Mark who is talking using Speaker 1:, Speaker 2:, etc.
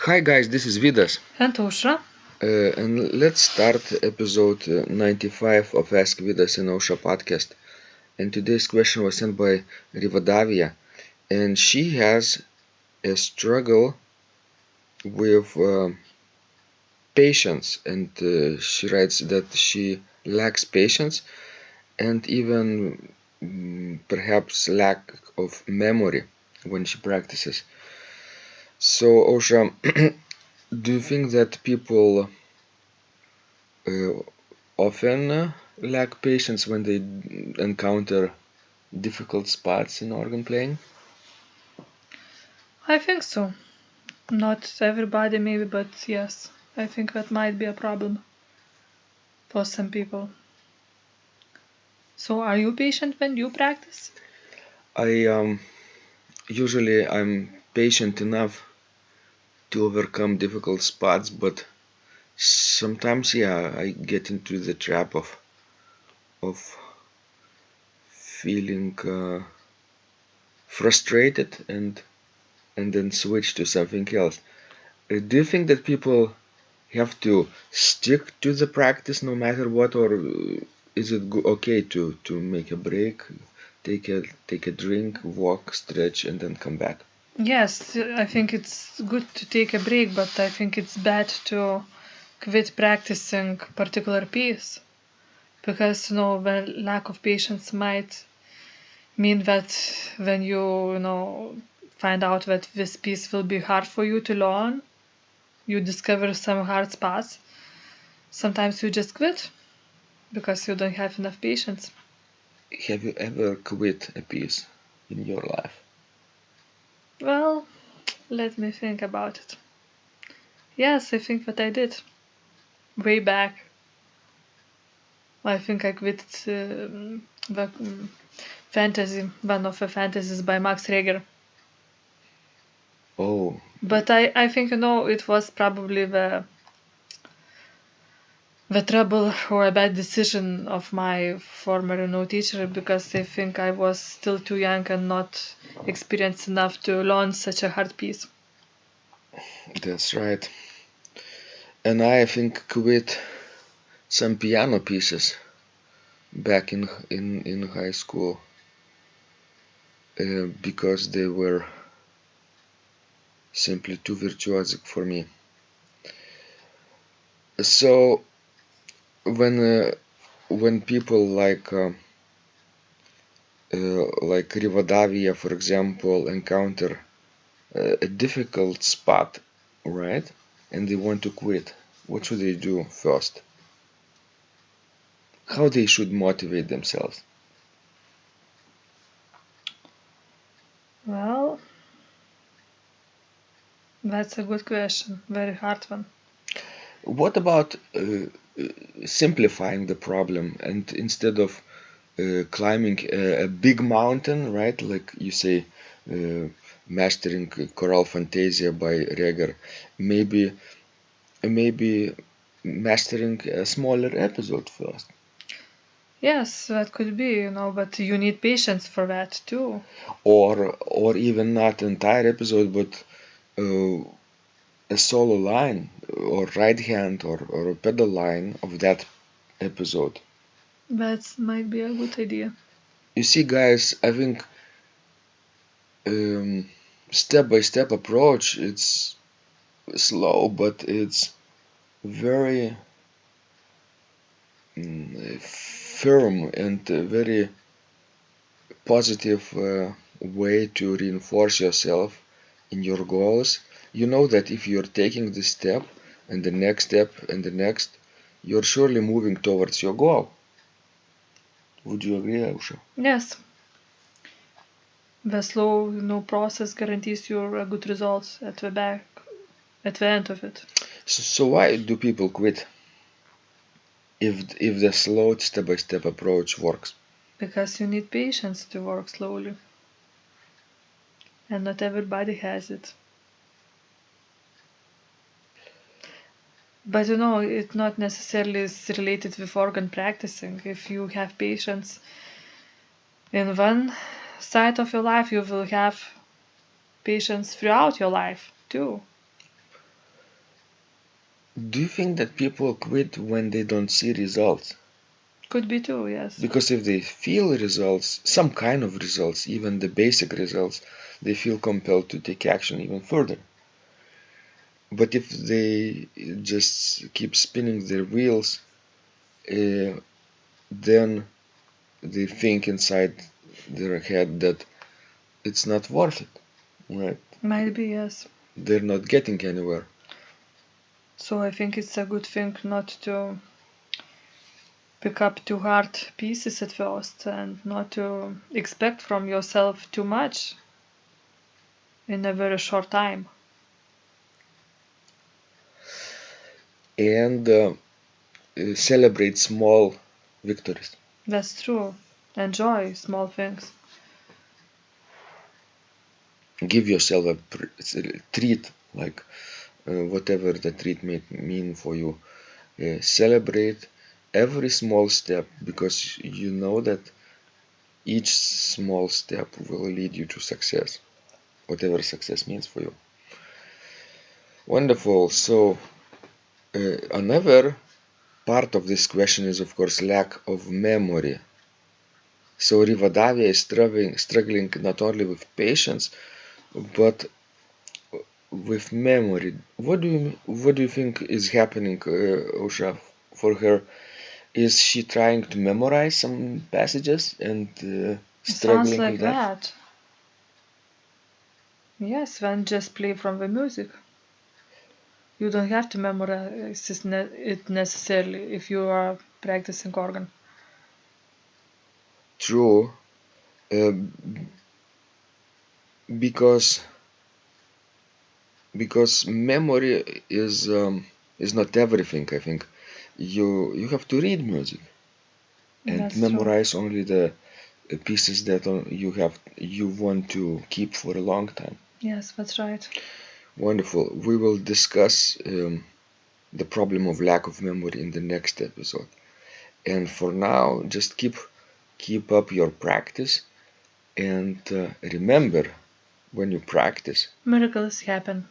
Speaker 1: Hi guys, this is Vidas,
Speaker 2: And Usha.
Speaker 1: and let's start episode 95 of Ask Vidas and Osha podcast. And today's question was sent by Rivadavia, and she has a struggle with patience, and she writes that she lacks patience and even perhaps lack of memory when she practices. So, Osha, do you think that people uh, often lack patience when they encounter difficult spots in organ playing?
Speaker 2: I think so. Not everybody, maybe, but yes, I think that might be a problem for some people. So, are you patient when you practice?
Speaker 1: I usually I'm patient enough to overcome difficult spots, but sometimes yeah, I get into the trap of feeling frustrated and then switch to something else. Do you think that people have to stick to the practice no matter what, or is it okay to make a break, take a drink, walk, stretch, and then come back?
Speaker 2: Yes, I think it's good to take a break, but I think it's bad to quit practicing particular piece because the lack of patience might mean that when you find out that this piece will be hard for you to learn, you discover some hard spots. Sometimes you just quit because you don't have enough patience.
Speaker 1: Have you ever quit a piece in your life?
Speaker 2: Well, let me think about it. Yes, I think that I did. Way back. I think I quit the fantasy, one of the fantasies by Max Reger.
Speaker 1: Oh,
Speaker 2: But I think it was probably the trouble or a bad decision of my former teacher because I think I was still too young and not experienced enough to learn such a hard piece.
Speaker 1: that's right. And I think quit some piano pieces back in high school because they were simply too virtuosic for me. So when people like Rivadavia, for example, encounter a difficult spot, right? And they want to quit. What should they do first? How they should motivate themselves?
Speaker 2: Well, that's a good question. Very hard one.
Speaker 1: What about simplifying the problem and instead of climbing a big mountain, right? Like you say, uh, mastering Choral Fantasia by Reger, maybe maybe mastering a smaller episode first.
Speaker 2: Yes, that could be, but you need patience for that too.
Speaker 1: Or even not entire episode, but uh, a solo line or right hand or a pedal line of that episode.
Speaker 2: That might be a good idea.
Speaker 1: You see, guys, I think um, step by step approach. It's slow, but it's very firm and very positive way to reinforce yourself in your goals. You know that if you're taking this step and the next step and the next, you're surely moving towards your goal. Would you agree, Ausha?
Speaker 2: Yes, the slow process guarantees you good results at the end of it.
Speaker 1: So why do people quit if the slow step by step approach works?
Speaker 2: Because you need patience to work slowly, and not everybody has it. But it's not necessarily related with organ practicing. If you have patience in one side of your life, you will have patience throughout your life too.
Speaker 1: Do you think that people quit when they don't see results?
Speaker 2: Could be too, yes.
Speaker 1: Because if they feel results, some kind of results, even the basic results, they feel compelled to take action even further. But if they just keep spinning their wheels, then they think inside their head that it's not worth it, right?
Speaker 2: Might be, yes.
Speaker 1: They're not getting anywhere.
Speaker 2: So I think it's a good thing not to pick up too hard pieces at first and not to expect from yourself too much in a very short time.
Speaker 1: And celebrate small victories.
Speaker 2: That's true. Enjoy small things.
Speaker 1: Give yourself a treat, like whatever the treat may mean for you. Celebrate every small step because you know that each small step will lead you to success, whatever success means for you. Wonderful. So, another part of this question is, of course, lack of memory. So, Rivadavia is struggling not only with patience but with memory. What do you think is happening, Usha, for her? Is she trying to memorize some passages and
Speaker 2: It sounds
Speaker 1: struggling
Speaker 2: like
Speaker 1: with that?
Speaker 2: that. Yes, then just play from the music. You don't have to memorize it necessarily if you are practicing organ.
Speaker 1: True, uh, because memory is not everything. I think you have to read music and
Speaker 2: That's true.
Speaker 1: memorize only the pieces that you want to keep for a long time.
Speaker 2: Yes, that's right.
Speaker 1: Wonderful. We will discuss the problem of lack of memory in the next episode. And for now, just keep up your practice and remember when you practice,
Speaker 2: Miracles happen.